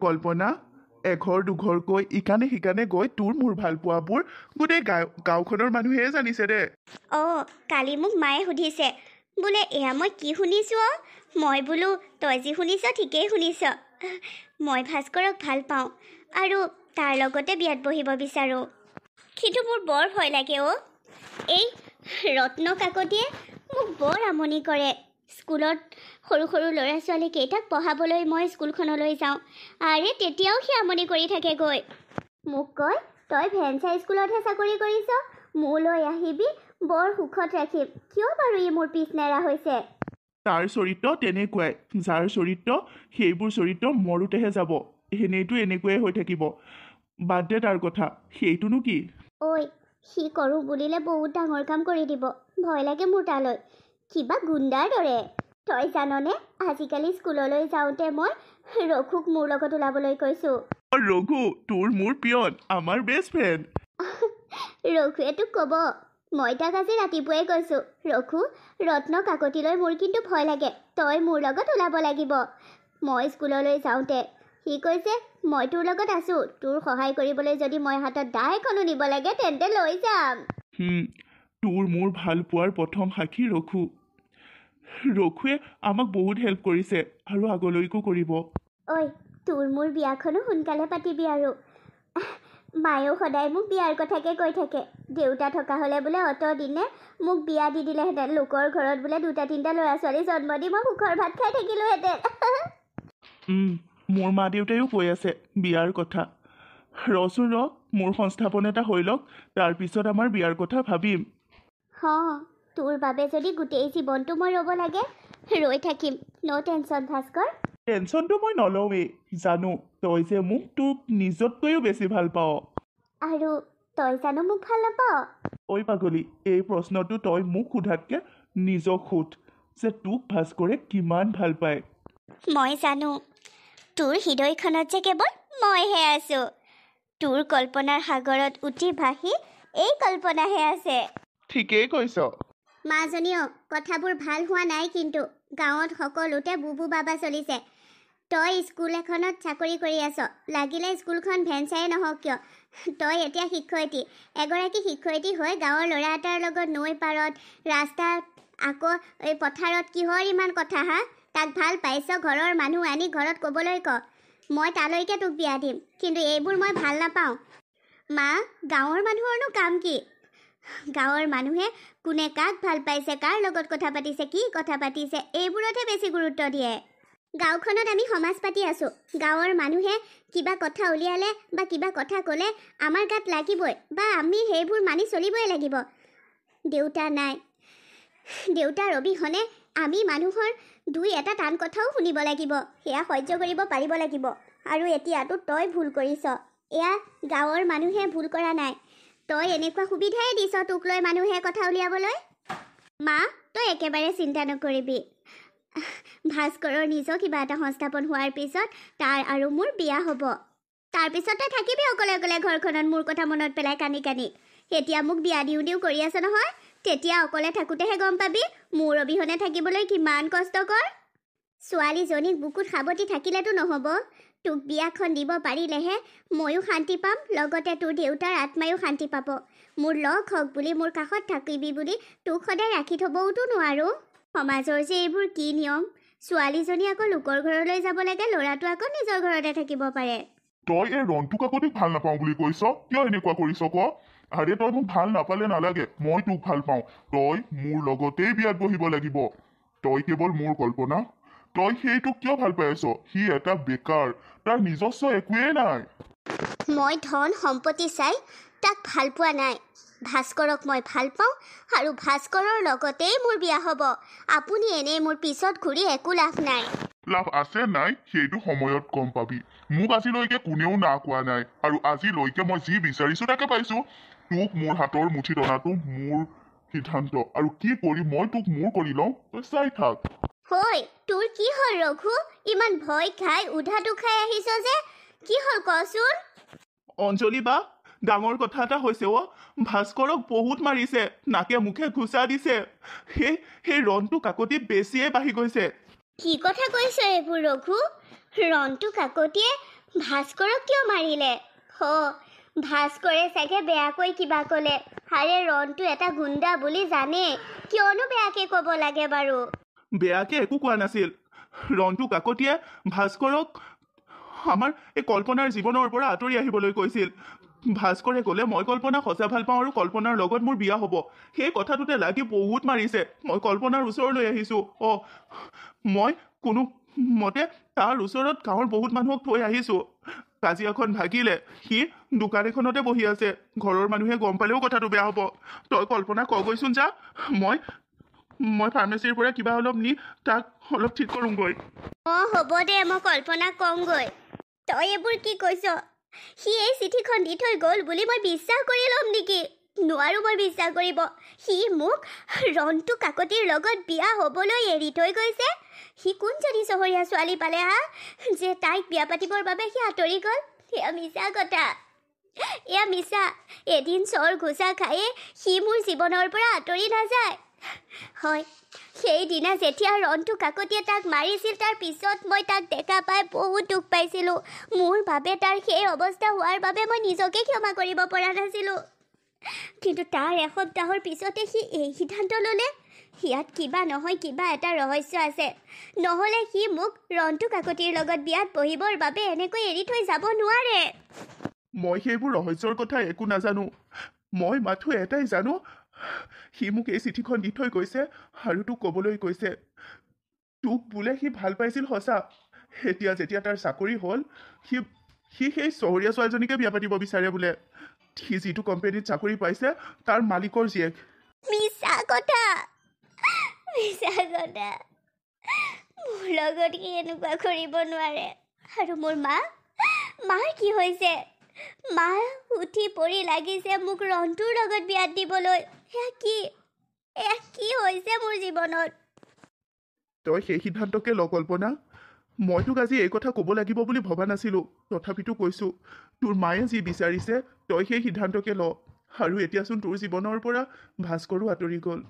কল্পনা এঘৰ দুঘৰকৈ ইকানে সিকানে গৈ তোৰ মোৰ ভাল পোৱাবোৰ গোটেই গাঁওখনৰ মানুহে জানিছে দে। কালি মোক মায়ে সুধিছে বোলে এয়া মই কি শুনিছোঁ মই বোলো তই যি শুনিছ ঠিকেই শুনিছ। মই ভাস্কৰক ভাল পাওঁ আৰু তাৰ লগতে বিয়াত বহিব বিচাৰোঁ। কিন্তু মোৰ বৰ ভয় লাগে এই ৰত্ন কাকতিয়ে মোক বৰ আমনি কৰে। স্কুলত সৰু সৰু ল'ৰা ছোৱালীকেইটাক পঢ়াবলৈ মই স্কুলখনলৈ যাওঁ আৰে তেতিয়াও সি আমনি কৰি থাকে গৈ। মোক কয় তই ভেঞ্চাৰ স্কুলতহে চাকৰি কৰিছ, মোলৈ আহিবি বৰ সুখত ৰাখিম। কিয় বাৰু ই মোৰ পিছ নেৰা হৈছে? তাৰ চৰিত্ৰ তেনেকুৱাই, যাৰ চৰিত্ৰ সেইবোৰ চৰিত্ৰ মৰোতেহে যাব, এনেইতো এনেকুৱাই হৈ থাকিব। বাদ দে তাৰ কথা, সেইটোনো কি? সি কৰোঁ বুলিলে বহুত ডাঙৰ কাম কৰি দিব, ভয় লাগে মোৰ তালৈ, কিবা গুণ্ডাৰ দৰে। তই জাননে আজিকালি স্কুললৈ যাওঁতে মই ৰঘুক মোৰ লগত ওলাবলৈ কৈছোঁ। ৰঘু তোৰ মোৰ পিয়ন, আমাৰ বেষ্ট ফ্ৰেণ্ড। ৰঘুৱে তোক ক'ব, মই তাক আজি ৰাতিপুৱাই কৈছোঁ ৰঘু ৰত্ন কাকতিলৈ মোৰ কিন্তু ভয় লাগে, তই মোৰ লগত ওলাব লাগিব। মই স্কুললৈ যাওঁতে সি কৈছে মই তোৰ লগত আছোঁ, তোৰ সহায় কৰিবলৈ যদি মই হাতত দা এখনো নিব লাগে তেন্তে লৈ যাম। তোৰ মোৰ ভাল পোৱাৰ প্ৰথম সাক্ষী ৰঘু। ৰঘুৱে আমাক বহুত হেল্প কৰিছে আৰু আগলৈকো কৰিব। তোৰ মোৰ বিয়াখনো সোনকালে পাতিবি আৰু। মায়েও সদায় মোক বিয়াৰ কথাকে কৈ থাকে, দেউতা থকা হ'লে বোলে অত দিনে মোক বিয়া দি দিলেহেঁতেন, লোকৰ ঘৰত বোলে 2-3টা ল'ৰা ছোৱালী জন্ম দি মই সুখৰ ভাত খাই থাকিলোহেঁতেন। মোৰ মা দেউতায়ো কৈ আছে বিয়াৰ কথা। ৰচোন মোৰ সংস্থাপন এটা হৈ লওক, তাৰপিছত আমাৰ বিয়াৰ কথা ভাবিম। তোৰ বাবে যদি গোটেই জীৱনটো মই ৰ'ব লাগে ৰৈ থাকিম, ন' টেনশ্যন ভাস্কৰ। টেনশ্যনটো মই নলওঁৱেই, জানো তই যে মোক তোক নিজতকৈও বেছি ভাল পাৱ। আৰু তই জানো মোক ভাল নাপাৱ? পাগলী, এই প্ৰশ্নটো তই মোক সোধাতকৈ নিজক সোধ যে তোক ভাস্কৰে কিমান ভাল পায়। মই জানো তোৰ হৃদয়খনত যে কেৱল মইহে আছোঁ, তোৰ কল্পনাৰ সাগৰত উঠি ভাহি এই কল্পনাহে আছে। ঠিকেই কৈছ। মাজনীও কথাবোৰ ভাল হোৱা নাই, কিন্তু গাঁৱত সকলোতে বুবু বাবা চলিছে। তই স্কুল এখনত চাকৰি কৰি আছ, লাগিলে স্কুলখন ভেঞ্চাৰে নহওক কিয়, তই এতিয়া শিক্ষয়িত্ৰী। এগৰাকী শিক্ষয়িত্ৰী হৈ গাঁৱৰ ল'ৰা এটাৰ লগত নৈ পাৰত, ৰাস্তাত, আকৌ এই পথাৰত কিহৰ ইমান কথা তাক ভাল পাইছ ঘৰৰ মানুহ আনি ঘৰত ক'বলৈ ক, মই তালৈকে তোক বিয়া দিম। কিন্তু এইবোৰ মই ভাল নাপাওঁ। মা, গাঁৱৰ মানুহৰনো কাম কি? গাঁৱৰ মানুহে কোনে কাক ভাল পাইছে, কাৰ লগত কথা পাতিছে, কি কথা পাতিছে, এইবোৰতহে বেছি গুৰুত্ব দিয়ে। গাঁওখনত আমি সমাজ পাতি আছোঁ, গাঁৱৰ মানুহে কিবা কথা উলিয়ালে বা কিবা কথা ক'লে আমাৰ গাত লাগিবই, বা আমি সেইবোৰ মানি চলিবই লাগিব। দেউতা নাই, দেউতাৰ অবিহনে আমি মানুহৰ 2-এটা টান কথাও শুনিব লাগিব, সেয়া সহ্য কৰিব পাৰিব লাগিব। আৰু এতিয়াতো তই ভুল কৰিছ, এয়া গাঁৱৰ মানুহে ভুল কৰা নাই, তই এনেকুৱা সুবিধাই দিছ তোক লৈ মানুহে কথা উলিয়াবলৈ। মা, তই একেবাৰে চিন্তা নকৰিবি, ভাস্কৰৰ নিজৰ কিবা এটা সংস্থাপন হোৱাৰ পিছত তাৰ আৰু মোৰ বিয়া হ'ব। তাৰপিছত তই থাকিবি অকলে অকলে ঘৰখনত মোৰ কথা মনত পেলাই কানি কানি। এতিয়া মোক বিয়া দিওঁ কৰি আছে নহয়, তেতিয়া অকলে থাকোঁতেহে গম পাবি মোৰ অবিহনে থাকিবলৈ কিমান কষ্টকৰ। ছোৱালীজনীক বুকুত সাৱটি থাকিলেতো নহ'ব, তোক বিয়াখন দিব পাৰিলেহে ময়ো শান্তি পাম, লগতে তোৰ দেউতাৰ আত্মায়ো শান্তি পাব। মোৰ লগ হওক বুলি, মোৰ কাষত থাকিবি বুলি তোক সদায় ৰাখি থ'বওতো নোৱাৰোঁ। সমাজৰ যে এইবোৰ কি নিয়ম, ছোৱালীজনী আকৌ লোকৰ ঘৰলৈ যাব লাগে, ল'ৰাটো আকৌ নিজৰ ঘৰতে থাকিব পাৰে। তই এই ৰন্টু কাকতিক ভাল নাপাওঁ বুলি কৈছ, কিয় এনেকুৱা কৰিছ ক? আৰে তই মোক ভাল নাপালে নালাগে, মই তোক ভাল পাওঁ, তই মোৰ লগতেই বিয়াত বহিব লাগিব। তই কেৱল মোৰ কল্পনা, তই সেইটোক কিয় ভাল পাই আছ? সি এটা বেকাৰ, তাৰ নিজস্ব একোৱেই নাই। মই ধন সম্পত্তি চাই তাক ভাল পোৱা নাই, ভাস্কৰক মই ভাল পাওঁ আৰু ভাস্কৰৰ লগতেই মোৰ বিয়া হ'ব। আপুনি এনেই মোৰ পিছত ঘূৰি একো লাভ নাই। লাভ আছে নাই সেইটো সময়ত গম পাবি। মোক আজিলৈকে কোনেও না কোৱা নাই, আৰু আজিলৈকে মই যি বিচাৰিছোঁ তাকে পাইছোঁ। তোক মোৰ হাতৰ মুঠিত অনাটো মোৰ সিদ্ধান্ত, আৰু কি কৰি মই তোক মোৰ কৰি লওঁ তই চাই থাক। তোৰ কি হ'ল ৰঘু? ইমান ভয় খাই উধাটো খাই আহিছ যে, কি হ'ল কচোন? অঞ্জলি বা, ডাঙৰ কথা এটা হৈছে ভাস্কৰক বহুত মাৰিছে, নাকে মুখে ঘুচা দিছে। সেই ৰন্টু কাকতি বেছিয়ে বাঢ়ি গৈছে। কি কথা কৈছ এইবোৰ ৰঘু? ৰন্টু কাকতিয়ে ভাস্কৰক কিয় মাৰিলে? ভাস্কৰে চাগে বেয়াকৈ কিবা ক'লে। আৰে ৰনটো এটা গুণ্ডা বুলি জানে, কিয়নো বেয়াকে ক'ব লাগে বাৰু? বেয়াকে একো কোৱা নাছিল। ৰন্টু কাকতিয়ে ভাস্কৰক আমাৰ এই কল্পনাৰ জীৱনৰ পৰা আঁতৰি আহিবলৈ কৈছিল। ভাস্কৰে ক'লে মই কল্পনাক সঁচা ভাল পাওঁ আৰু কল্পনাৰ লগত মোৰ বিয়া হ'ব। সেই কথাটোতে লাগি বহুত মাৰিছে। মই কল্পনাৰ ওচৰলৈ আহিছোঁ। মই কোনো মতে তাৰ ওচৰত গাঁৱৰ বহুত মানুহক থৈ আহিছোঁ। কাজিয়াখন ভাগিলে সি দোকান এখনতে বহি আছে। ঘৰৰ মানুহে গম পালেও কথাটো বেয়া হ'ব। তই কল্পনাক কগৈচোন যা, মই ফাৰ্মাচীৰ পৰা কিবা অলপ নি তাক অলপ ঠিক কৰোঁগৈ। হ'ব দে, মই কল্পনাক কওঁগৈ। তই এইবোৰ কি কৈছ? সি এই চিঠিখন দি থৈ গ'ল বুলি মই বিশ্বাস কৰি ল'ম নেকি? নোৱাৰো মই বিশ্বাস কৰিব। সি মোক ৰন্টু কাকতিৰ লগত বিয়া হ'বলৈ এৰি থৈ গৈছে। সি কোনজনী চহৰীয়া ছোৱালী পালে যে তাইক বিয়া পাতিবৰ বাবে সি আঁতৰি গ'ল? এয়া মিছা কথা, এয়া মিছা। এদিন চৰ ঘোচা খায়ে সি মোৰ জীৱনৰ পৰা আঁতৰি নাযায়। হয়, সেইদিনা যেতিয়া ৰন্টু কাকতিয়ে তাক মাৰিছিল, তাৰ পিছত মই তাক দেখা পাই বহুত দুখ পাইছিলোঁ। মোৰ বাবে তাৰ সেই অৱস্থা হোৱাৰ বাবে মই নিজকে ক্ষমা কৰিব পৰা নাছিলোঁ। কিন্তু তাৰ এসপ্তাহৰ পিছতে সি এই সিদ্ধান্ত ল'লে। ইয়াত কিবা নহয় কিবা এটা ৰহস্য আছে, নহ'লে সি মোক ৰন্টু কাকতিৰ লগত বিয়াত বহিবৰ বাবে এনেকৈ এৰি থৈ যাব নোৱাৰে। মই সেইবোৰ ৰহস্যৰ কথা একো নাজানো। মই মাথো এটাই জানো, সি মোক এই চিঠিখন দি থৈ গৈছে আৰু তোক ক'বলৈ কৈছে তোক বোলে সি ভাল পাইছিল সঁচা। এতিয়া যেতিয়া তাৰ চাকৰি হ'ল, সি সেই চহৰীয়া ছোৱালীজনীকে বিয়া পাতিব বিচাৰে বোলে। সি যিটো কোম্পানীত চাকৰি পাইছে তাৰ মালিকৰ জীয়েক। মিছা কথা, মিছা কথা। মোৰ লগত সি এনেকুৱা কৰিব নোৱাৰে। আৰু মোৰ মাৰ কি হৈছে? মা উঠি পৰি লাগিছে মোক ৰন্টুৰ লগত বিয়াত দিবলৈ। এয়া কি হৈছে মোৰ জীৱনত? তই সেই সিদ্ধান্তকে ল কল্পনা। মই তোক আজি এই কথা ক'ব লাগিব বুলি ভবা নাছিলোঁ, তথাপিতো কৈছোঁ। তোৰ মায়ে যি বিচাৰিছে তই সেই সিদ্ধান্তকে ল। আৰু এতিয়াচোন তোৰ জীৱনৰ পৰা ভাস্কৰো আঁতৰি গ'ল।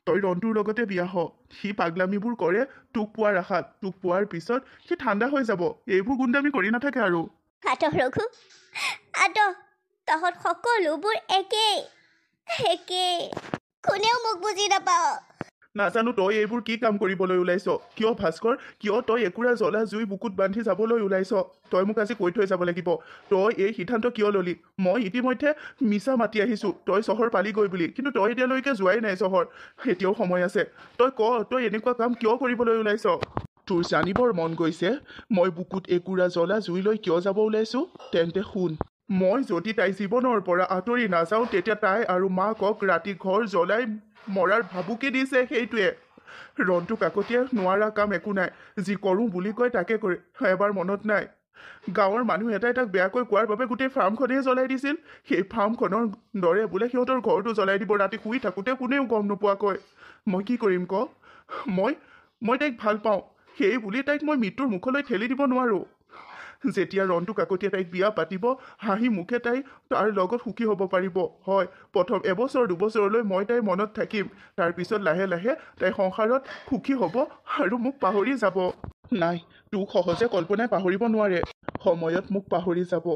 তই ৰন্টুৰ লগতে বিয়া হ। সি পাগলামিবোৰ কৰে তোক পোৱাৰ আশাত। তোক পোৱাৰ পিছত সি ঠাণ্ডা হৈ যাব। এইবোৰ গুণ্ডামি কৰি নাথাকে আৰু। আতহ ৰঘু, আতহ। তহঁত সকলোবোৰ একেই। কোনেও মোক বুজি নাপাওঁ। নাজানো তই এইবোৰ কি কাম কৰিবলৈ ওলাইছ। কিয় ভাস্কৰ, কিয় তই একুৰা জ্বলা জুই বুকুত বান্ধি যাবলৈ ওলাইছ? তই মোক আজি কৈ থৈ যাব লাগিব, তই এই সিদ্ধান্ত কিয় ল'লি। মই ইতিমধ্যে মিছা মাতি আহিছোঁ তই চহৰ পালিগৈ বুলি, কিন্তু তই এতিয়ালৈকে যোৱাই নাই চহৰ। এতিয়াও সময় আছে। তই এনেকুৱা কাম কিয় কৰিবলৈ ওলাইছ? তোৰ জানিবৰ মন গৈছে মই বুকুত একুৰা জ্বলা জুই লৈ কিয় যাব ওলাইছোঁ? তেন্তে শুন। মই যদি তাই জীৱনৰ পৰা আঁতৰি নাযাওঁ, তেতিয়া তাই আৰু মাকক ৰাতি ঘৰ জ্বলাই মৰাৰ ভাবুকি দিছে। সেইটোৱে। ৰন্টু কাকতিয়ে নোৱাৰা কাম একো নাই। যি কৰোঁ বুলি কয় তাকে কৰে। এবাৰ মনত নাই, গাঁৱৰ মানুহ এটাই তাক বেয়াকৈ কোৱাৰ বাবে গোটেই ফাৰ্মখনেই জ্বলাই দিছিল। সেই ফাৰ্মখনৰ দৰে বোলে সিহঁতৰ ঘৰটো জ্বলাই দিব ৰাতি শুই থাকোঁতে, কোনেও গম নোপোৱাকৈ। মই কি কৰিম ক? মই তাইক ভাল পাওঁ, সেই বুলি তাইক মই মৃত্যুৰ মুখলৈ ঠেলি দিব নোৱাৰোঁ। যেতিয়া ৰন্টু কাকতিয়ে তাইক বিয়া পাতিব, হাঁহি মুখে তাই তাৰ লগত সুখী হ'ব পাৰিব। হয়, প্ৰথম এবছৰ দুবছৰলৈ মই তাইৰ মনত থাকিম। তাৰপিছত লাহে লাহে তাই সংসাৰত সুখী হ'ব আৰু মোক পাহৰি যাব। নাই, তোক সহজে কল্পনাই পাহৰিব নোৱাৰে। সময়ত মোক পাহৰি যাব।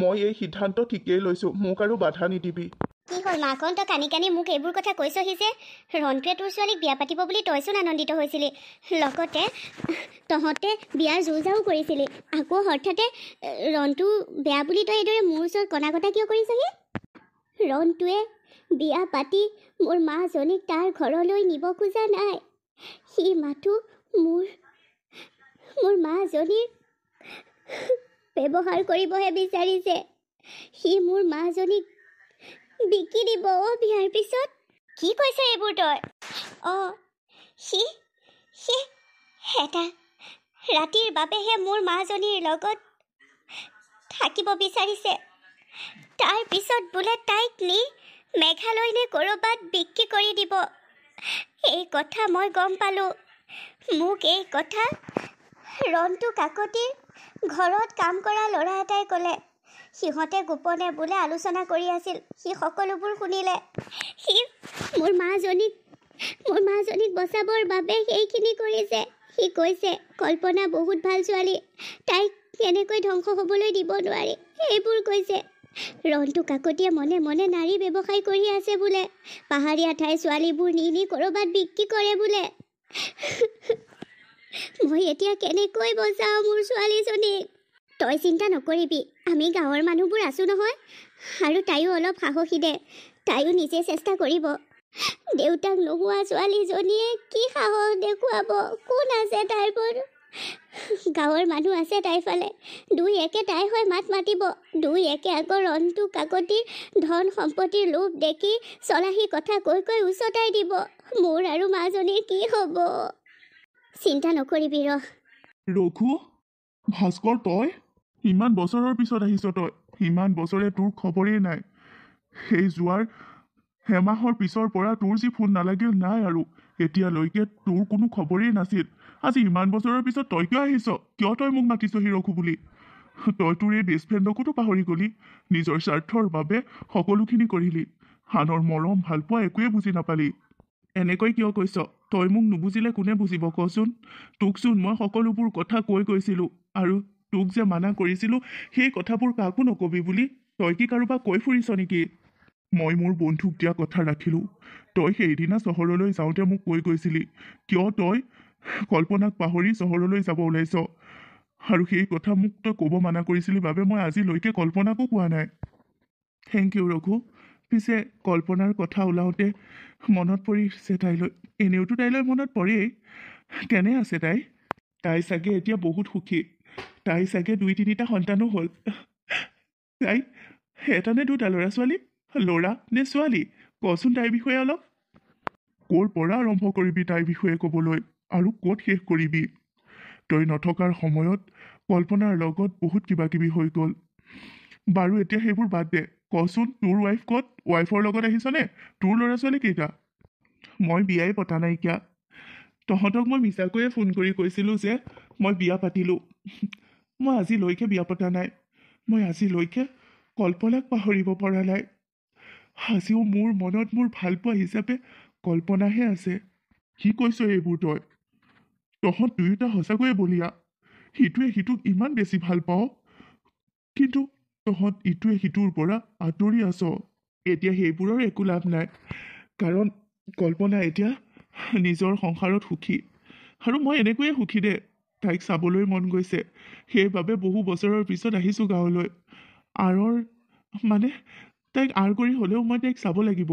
মই এই সিদ্ধান্ত ঠিকেই লৈছোঁ। মোক আৰু বাধা নিদিবি। কি হ'ল মাকন, তই কানি কানি মোক এইবোৰ কথা কৈছহি যে? ৰন্টুৱে তোৰ ছোৱালীক বিয়া পাতিব বুলি তইচোন আনন্দিত হৈছিলি। লগতে তহঁতে বিয়াৰ যো যাও কৰিছিলি। আকৌ হঠাতে ৰন্টু বেয়া বুলি তই এইদৰে মোৰ ওচৰত কণা কটা কিয় কৰিছহি? ৰন্টুৱে বিয়া পাতি মোৰ মাজনীক তাৰ ঘৰলৈ নিব খোজা নাই। সি মাথো মোৰ মাজনীৰ ব্যৱহাৰ কৰিবহে বিচাৰিছে। সি মোৰ মাজনীক বিকি দিব বিয়াৰ পিছত। কি কৈছ এইবোৰ তই? সি এটা ৰাতিৰ বাবেহে মোৰ মাজনীৰ লগত থাকিব বিচাৰিছে। তাৰ পিছত বোলে তাইক নি মেঘালয় নে ক'ৰবাত বিক্ৰী কৰি দিব। এই কথা মই গম পালোঁ। মোক এই কথা ৰন্টু কাকতিৰ ঘৰত কাম কৰা ল'ৰা এটাই ক'লে। সিহঁতে গোপনে বোলে আলোচনা কৰি আছিল। সি সকলোবোৰ শুনিলে। সি মোৰ মাজনীক বচাবৰ বাবে সেইখিনি কৰিছে। সি কৈছে কল্পনা বহুত ভাল ছোৱালী, তাইক কেনেকৈ ধ্বংস হ'বলৈ দিব নোৱাৰি এইবোৰ কৈছে। ৰন্টু কাকতিয়ে মনে মনে নাৰী ব্যৱসায় কৰি আছে বোলে। পাহাৰীয়া ঠাই ছোৱালীবোৰ নি ক'ৰবাত বিক্ৰী কৰে বোলে। মই এতিয়া কেনেকৈ বচাওঁ মোৰ ছোৱালীজনীক? তই চিন্তা নকৰিবি, আমি গাঁৱৰ মানুহবোৰ আছোঁ নহয়। আৰু তাইও অলপ সাহসী দে, তাইও নিজে চেষ্টা কৰিব। দেউতাক নোহোৱা ছোৱালীজনীয়ে কি সাহস দেখুৱাব? কোন আছে তাইৰ বৰ? গাঁৱৰ মানুহ আছে তাইফালে, দুই একে তাই হৈ মাত মাতিব। দুই একে আকৌ ৰন্টু কাকতিৰ ধন সম্পত্তিৰ লোভ দেখি চলাহী কথা কৈ উচতাই দিব। মোৰ আৰু মাজনীৰ কি হ'ব? চিন্তা নকৰিবি ৰঘু, ভাস্কৰ, তই ইমান বছৰৰ পিছত আহিছ। তই ইমান বছৰে তোৰ খবৰেই নাই। সেই যোৱাৰ এমাহৰ পিছৰ পৰা তোৰ যি ফোন নালাগিল নাই আৰু এতিয়ালৈকে তোৰ কোনো খবৰেই নাছিল। আজি ইমান বছৰৰ পিছত তই কিয় আহিছ? কিয় তই মোক মাতিছহি ৰঘু বুলি? তই তোৰ এই বেষ্ট ফ্ৰেণ্ডকোতো পাহৰি গলি। নিজৰ স্বাৰ্থৰ বাবে সকলোখিনি কৰিলি। আনৰ মৰম ভালপোৱা একোৱে বুজি নাপালি। এনেকৈ কিয় কৈছ? তই মোক নুবুজিলে কোনে বুজিব কচোন? তোকচোন মই সকলোবোৰ কথা কৈ গৈছিলোঁ, আৰু তোক যে মানা কৰিছিলোঁ সেই কথাবোৰ কাকো নকবি বুলি। তই কি কাৰোবাক কৈ ফুৰিছ নেকি? মই মোৰ বন্ধুক দিয়া কথা ৰাখিলোঁ। তই সেইদিনা চহৰলৈ যাওঁতে মোক কৈ গৈছিলি কিয় তই কল্পনাক পাহৰি চহৰলৈ যাব ওলাইছ, আৰু সেই কথা মোক তই ক'ব মানা কৰিছিলি বাবে মই আজিলৈকে কল্পনাকো কোৱা নাই। Thank you Raghu. পিছে কল্পনাৰ কথা ওলাওঁতে মনত পৰিছে তাইলৈ। এনেওতো তাইলৈ মনত পৰেই। কেনে আছে তাই? তাই চাগে এতিয়া বহুত সুখী। তাই চাগে 2-3টা সন্তানো হ'ল। তাই এটা নে দুটা ল'ৰা ছোৱালী? ল'ৰা নে ছোৱালী? কচোন তাইৰ বিষয়ে অলপ। ক'ৰ পৰা আৰম্ভ কৰিবি তাইৰ বিষয়ে ক'বলৈ, আৰু ক'ত শেষ কৰিবি? তই নথকাৰ সময়ত কল্পনাৰ লগত বহুত কিবা কিবি হৈ গ'ল। বাৰু এতিয়া সেইবোৰ বাদ দে। কচোন তোৰ ৱাইফ ক'ত? ৱাইফৰ লগত আহিছনে? তোৰ ল'ৰা ছোৱালী কেইটা? মই বিয়াই পতা নাইকিয়া। তহঁতক মই মিছাকৈয়ে ফোন কৰি কৈছিলোঁ যে মই বিয়া পাতিলোঁ। মই আজিলৈকে বিয়া পতা নাই। মই আজিলৈকে কল্পনাক পাহৰিব পৰা নাই। আজিও মোৰ মনত মোৰ ভালপোৱা হিচাপে কল্পনাহে আছে। কি কৈছ এইবোৰ তই? তহঁত দুয়োটা সঁচাকৈয়ে বলিয়া। সিটোৱে সিটোক ইমান বেছি ভাল পাওঁ, কিন্তু তহঁত ইটোৱে সিটোৰ পৰা আঁতৰি আছ। এতিয়া সেইবোৰৰ একো লাভ নাই, কাৰণ কল্পনা এতিয়া নিজৰ সংসাৰত সুখী। আৰু মই এনেকৈয়ে সুখী দে। তাইক চাবলৈ মন গৈছে, সেইবাবে বহু বছৰৰ পিছত আহিছোঁ গাঁৱলৈ। তাইক আঁৰ কৰি হ'লেও মই তাইক চাব লাগিব।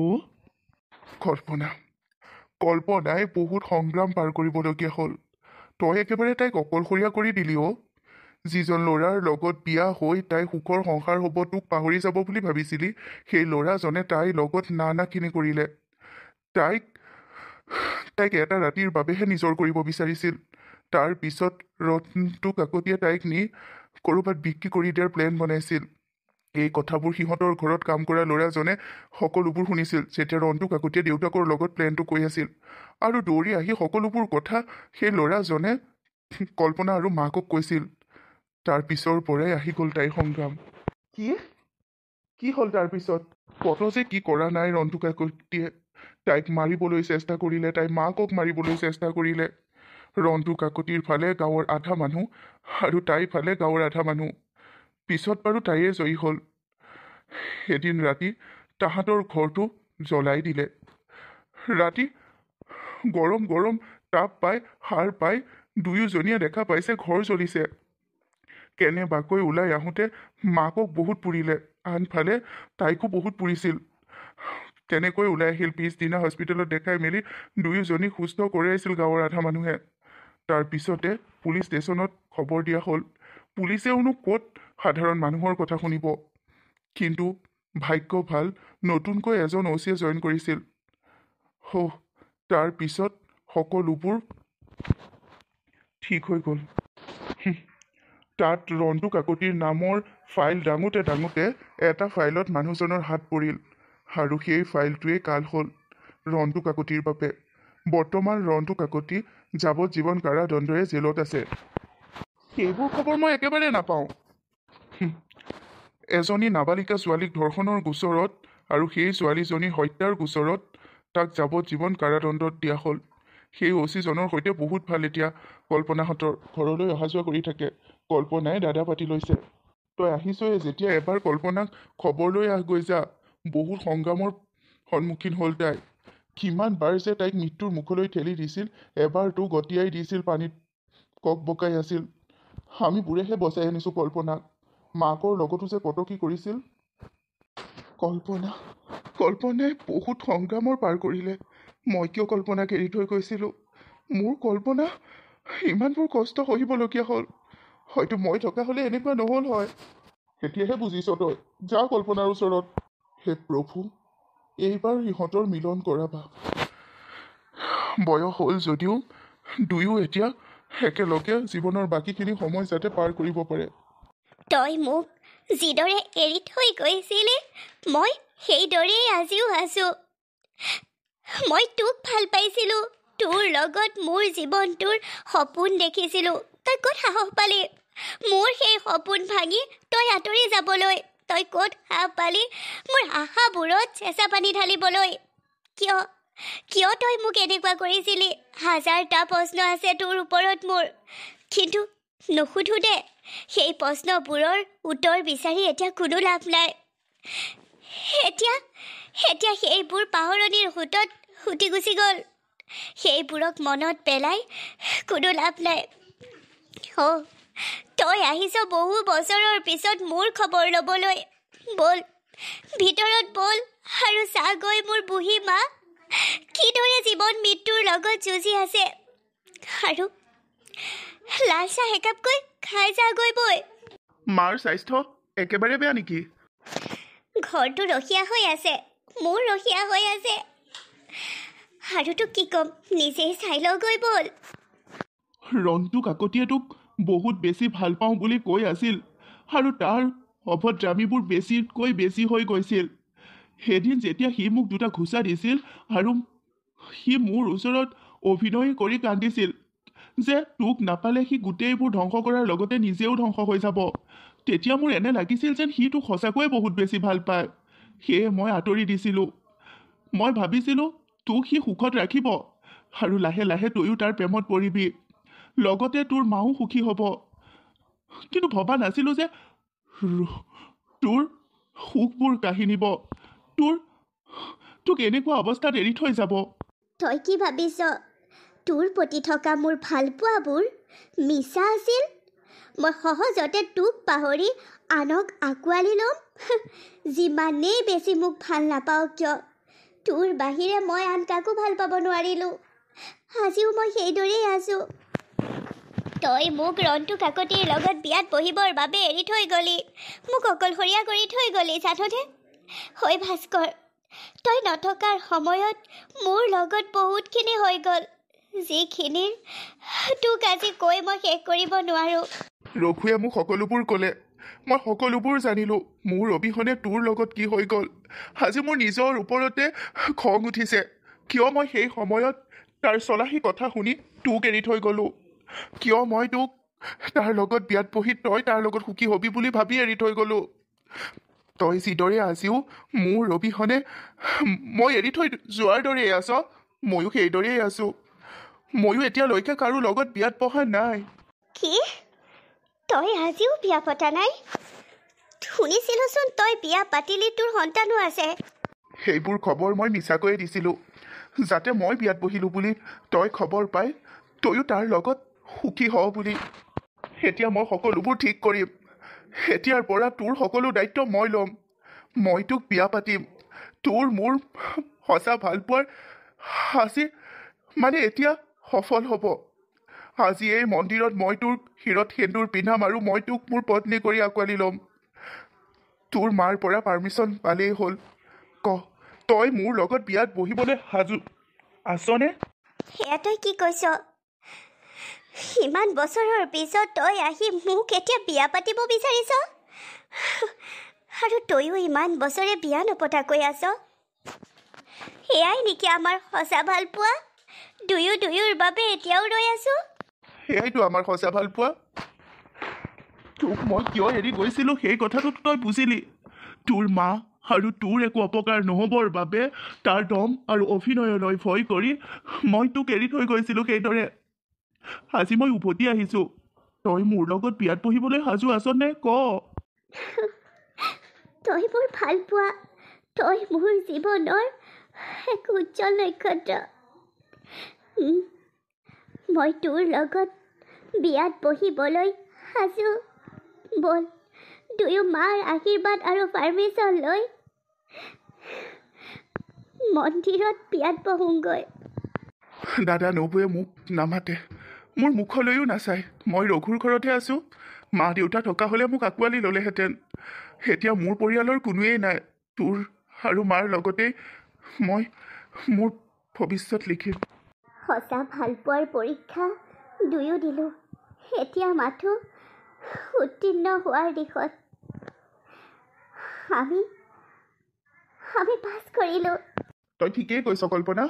কল্পনাই বহুত সংগ্ৰাম পাৰ কৰিবলগীয়া হ'ল। তই একেবাৰে তাইক অকলশৰীয়া কৰি দিলি। যিজন ল'ৰাৰ লগত বিয়া হৈ তাই সুখৰ সংসাৰ হ'ব, তোক পাহৰি যাব বুলি ভাবিছিলি, সেই ল'ৰাজনে তাইৰ লগত নানাখিনি কৰিলে। তাইক এটা ৰাতিৰ বাবেহে নিজৰ কৰিব বিচাৰিছিল। তাৰ পিছত ৰন্টু কাকতিয়ে তাইক নি ক'ৰবাত বিক্ৰী কৰি দিয়াৰ প্লেন বনাইছিল। এই কথাবোৰ সিহঁতৰ ঘৰত কাম কৰা ল'ৰাজনে সকলোবোৰ শুনিছিল যেতিয়া ৰন্টু কাকতিয়ে দেউতাকৰ লগত প্লেনটো কৈ আছিল। আৰু দৌৰি আহি সকলোবোৰ কথা সেই ল'ৰাজনে কল্পনা আৰু মাকক কৈছিল। তাৰ পিছৰ পৰাই আহি গ'ল তাইৰ সংগ্ৰাম। কি হ'ল তাৰ পিছত? কত যে কি কৰা নাই ৰন্টু কাকতিয়ে। তাইক মাৰিবলৈ চেষ্টা কৰিলে, তাইৰ মাকক মাৰিবলৈ চেষ্টা কৰিলে। ৰন্টু কাকতিৰ ফালে গাঁৱৰ আধা মানুহ আৰু তাইৰ ফালে গাঁৱৰ আধা মানুহ। পিছত বাৰু তাইয়ে জয়ী হ'ল। এদিন ৰাতি তাহাঁতৰ ঘৰটো জ্বলাই দিলে। ৰাতি গৰম গৰম তাপ পাই সাৰ পাই দুয়োজনীয়ে দেখা পাইছে ঘৰ জ্বলিছে। কেনেবাকৈ ওলাই আহোঁতে মাকক বহুত পুৰিলে, আনফালে তাইকো বহুত পুৰিছিল। তেনেকৈ ওলাই আহিল। পিছদিনা হস্পিটেলত দেখাই মেলি দুয়োজনীক সুস্থ কৰাইছিল গাঁৱৰ আধা মানুহে। তাৰ পিছতে পুলিচ ষ্টেচনত খবৰ দিয়া হ'ল। পুলিচেওনো ক'ত সাধাৰণ মানুহৰ কথা শুনিব। কিন্তু ভাগ্য ভাল, নতুনকৈ এজন OCয়ে জইন কৰিছিল। তাৰ পিছত সকলোবোৰ ঠিক হৈ গ'ল। তাত ৰন্টু কাকতিৰ নামৰ ফাইল দাঙোতে দাঙোতে এটা ফাইলত মানুহজনৰ হাত পৰিল, আৰু সেই ফাইলটোৱেই কাল হ'ল ৰন্টু কাকতিৰ বাবে। বৰ্তমান ৰন্টু কাকতি যাৱজ্জীৱন কাৰাদণ্ডৰে জেলত আছে। সেইবোৰ খবৰ মই একেবাৰে নাপাওঁ। এজনী নাবালিকা ছোৱালীক ধৰ্ষণৰ গোচৰত আৰু সেই ছোৱালীজনী হত্যাৰ গোচৰত তাক যাৱজ্জীৱন কাৰাদণ্ডত দিয়া হ'ল। সেই OCজনৰ সৈতে বহুত ভাল এতিয়া কল্পনাহঁতৰ, ঘৰলৈ অহা যোৱা কৰি থাকে। কল্পনাই দাদা পাতি লৈছে। তই আহিছই যেতিয়া এবাৰ কল্পনাক খবৰ লৈ গৈ যা। বহুত সংগ্ৰামৰ সন্মুখীন হ'ল তাই। কিমান বাৰ যে তাইক মৃত্যুৰ মুখলৈ ঠেলি দিছিল, এবাৰতো গতিয়াই দিছিল, পানীত কক বকাই আছিল। আমি বোৰেহে বচাই আনিছোঁ কল্পনাক। মাকৰ লগতো যে কত কি কৰিছিল। কল্পনাই বহুত সংগ্ৰামৰ পাৰ কৰিলে। মই কিয় কল্পনাক এৰি থৈ গৈছিলোঁ? মোৰ কল্পনা ইমানবোৰ কষ্ট সহিবলগীয়া হ'ল। হয়তো মই থকা হ'লে এনেকুৱা নহ'ল হয়। এতিয়াহে বুজিছ তই। যা কল্পনাৰ ওচৰত। হে প্ৰভু, এইবাৰ ইহঁতৰ মিলন কৰাবা। বয়স হ'ল যদিও দুয়ো এতিয়া একেলগে জীৱনৰ বাকীখিনি সময় যাতে পাৰ কৰিব পাৰে। তই মোক যিদৰে এৰি থৈ গৈছিলি, মই সেইদৰেই আজিও আছোঁ। মই তোক ভাল পাইছিলোঁ। তোৰ লগত মোৰ জীৱনটোৰ সপোন দেখিছিলোঁ। তই ক'ত সাহস পালি মোৰ সেই সপোন ভাঙি তই আঁতৰি যাবলৈ? তই ক'ত সাহস পালি মোৰ আশাবোৰত চেঁচা পানী ঢালিবলৈ? কিয় তই মোক এনেকুৱা কৰিছিলি? হাজাৰটা প্ৰশ্ন আছে তোৰ ওপৰত মোৰ, কিন্তু নুসুধো দে। সেই প্ৰশ্নবোৰৰ উত্তৰ বিচাৰি এতিয়া কোনো লাভ নাই। এতিয়া সেইবোৰ পাহৰণিৰ সোঁতত সুটি গুচি গ'ল। সেইবোৰক মনত পেলাই কোনো লাভ নাই। তই আহিছ বহু বছৰৰ পিছত মোৰ খবৰ ল'বলৈ। ব'ল ভিতৰত ব'ল আৰু চাগৈ মোৰ বুঢ়ী মা কিদৰে জীৱন মৃত্যুৰ লগত যুঁজি আছে। আৰু লাল চাহ একাপকৈ খাই যাগৈ বৈ। মাৰ স্বাস্থ্য একেবাৰে বেয়া নেকি? ঘৰটো ৰখীয়া হৈ আছে, মোৰ ৰখীয়া হৈ আছে। আৰু তোক কি ক'ম, নিজেই চাই লগৈ ব'ল। ৰন্টু কাকতিয়ে তোক বহুত বেছি ভাল পাওঁ বুলি কৈ আছিল, আৰু তাৰ অভদ্ৰামীবোৰ বেছিতকৈ বেছি হৈ গৈছিল। সেইদিন যেতিয়া সি মোক দুটা ঘোচা দিছিল আৰু সি মোৰ ওচৰত অভিনয় কৰি কান্দিছিল যে তোক নাপালে সি গোটেইবোৰ ধ্বংস কৰাৰ লগতে নিজেও ধ্বংস হৈ যাব, তেতিয়া মোৰ এনে লাগিছিল যেন সি তোক সঁচাকৈয়ে বহুত বেছি ভাল পায়। সেয়ে মই আঁতৰি দিছিলোঁ। মই ভাবিছিলোঁ তোক সি সুখত ৰাখিব আৰু লাহে লাহে তয়ো তাৰ প্ৰেমত পৰিবি, লগতে তোৰ মাও সুখী হ'ব। কিন্তু ভবা নাছিলোঁ যে তোৰ সুখবোৰ কাঢ়ি নিব, তোক এনেকুৱা অৱস্থাত এৰি থৈ যাব। তই কি ভাবিছ তোৰ প্ৰতি থকা মোৰ ভালপোৱাবোৰ মিছা আছিল? মই সহজতে তোক পাহৰি আনক আঁকোৱালি ল'ম? যিমানেই বেছি মোক ভাল নাপাওঁ কিয়, তোৰ বাহিৰে মই আন কাকো ভাল পাব নোৱাৰিলোঁ। আজিও মই সেইদৰেই আছোঁ। তই মোক ৰন্টু কাকতিৰ লগত বিয়াত বহিবৰ বাবে এৰি থৈ গ'লি, মোক অকলশৰীয়া কৰি থৈ গ'লি জাননে? হৈ ভাস্কৰ, তই নথকাৰ সময়ত মোৰ লগত বহুতখিনি হৈ গ'ল, যিখিনিৰ তোক আজি কৈ মই শেষ কৰিব নোৱাৰোঁ। ৰঘুৱে মোক সকলোবোৰ ক'লে, মই সকলোবোৰ জানিলোঁ। মোৰ অবিহনে তোৰ লগত কি হৈ গ'ল। আজি মোৰ নিজৰ ওপৰতে খং উঠিছে। কিয় মই সেই সময়ত তাৰ চলাহী কথা শুনি তোক এৰি থৈ গ'লোঁ? কিয় মই তোক তাৰ লগত বিয়াত বহি তই তাৰ লগত সুখী হবি বুলি ভাবি এৰি থৈ গ'লোঁ? তই যিদৰে আজিও মোৰ অবিহনে মই এৰি থৈ যোৱাৰ দৰেই আছ, ময়ো সেইদৰেই আছোঁ। ময়ো এতিয়ালৈকে কাৰো লগত বিয়াত বহা নাই। কি? তই আজিও বিয়া পতা নাই? শুনিছিলোঁচোন তই বিয়া পাতিলি, তোৰ সন্তানো আছে। সেইবোৰ খবৰ মই মিছাকৈয়ে দিছিলোঁ, যাতে মই বিয়াত বহিলোঁ বুলি তই খবৰ পাই তয়ো তাৰ লগত সুখী হ বুলি। এতিয়া মই সকলোবোৰ ঠিক কৰিম। এতিয়াৰ পৰা তোৰ সকলো দায়িত্ব মই ল'ম। মই তোক বিয়া পাতিম। তোৰ মোৰ সঁচা ভালপোৱাৰ আজি মানে এতিয়া সফল হ'ব। আজি এই মন্দিৰত মই তোৰ শিৰত সেন্দুৰ পিন্ধাম আৰু মই তোক মোৰ পত্নী কৰি আঁকোৱালি ল'ম। তোৰ মাৰ পৰা পাৰ্মিশ্যন পালেই হ'ল। তই মোৰ লগত বিয়াত বহিবলৈ সাজু আছনে? সেয়া তই কি কৈছ? ইমান বছৰৰ পিছত তই আহি মোক এতিয়া বিয়া পাতিব বিচাৰিছ? আৰু তয়ো ইমান বছৰে বিয়া নপতাকৈ আছ? সেয়াই নেকি আমাৰ সঁচা ভালপোৱা? দুয়োৰ বাবে এতিয়াও ৰৈ আছোঁ। সেয়াইতো আমাৰ সঁচা ভালপোৱা। তোক মই কিয় এৰি গৈছিলোঁ সেই কথাটো তই বুজিলি। তোৰ মা আৰু তোৰ একো অপকাৰ নহ'বৰ বাবে তাৰ দম আৰু অভিনয়লৈ ভয় কৰি মই তোক এৰি থৈ গৈছিলোঁ সেইদৰে। আজি মই উভতি আহিছোঁ। তই মোৰ লগত বিয়াত বহিবলৈ সাজু আছনে ক তই মোৰ ভাল পোৱা, তই মোৰ জীৱনৰ এক উজ্জ্বল নক্ষত্ৰ। মই তোৰ লগত বিয়াত বহিবলৈ সাজু। বল দুয়ো মাৰ আশীৰ্বাদ আৰু পাৰ্মিশ্যন লৈ মন্দিৰত বিয়াত বহোঁগৈ। দাদা নবৌয়ে মোক নামাতে, মোৰ মুখলৈও নাচায়। মই ৰঘুৰ ঘৰতহে আছোঁ। মা দেউতা থকা হ'লে মোক আঁকোৱালি ল'লেহেঁতেন। এতিয়া মোৰ পৰিয়ালৰ কোনোৱেই নাই। তোৰ আৰু মাৰ লগতেই মই মোৰ ভৱিষ্যত লিখিম। সঁচা ভালপোৱাৰ পৰীক্ষা দুয়ো দিলোঁ। এতিয়া মাথো উত্তীৰ্ণ হোৱাৰ দিশত। আমি পাছ কৰিলোঁ। তই ঠিকেই কৈছ কল্পনা।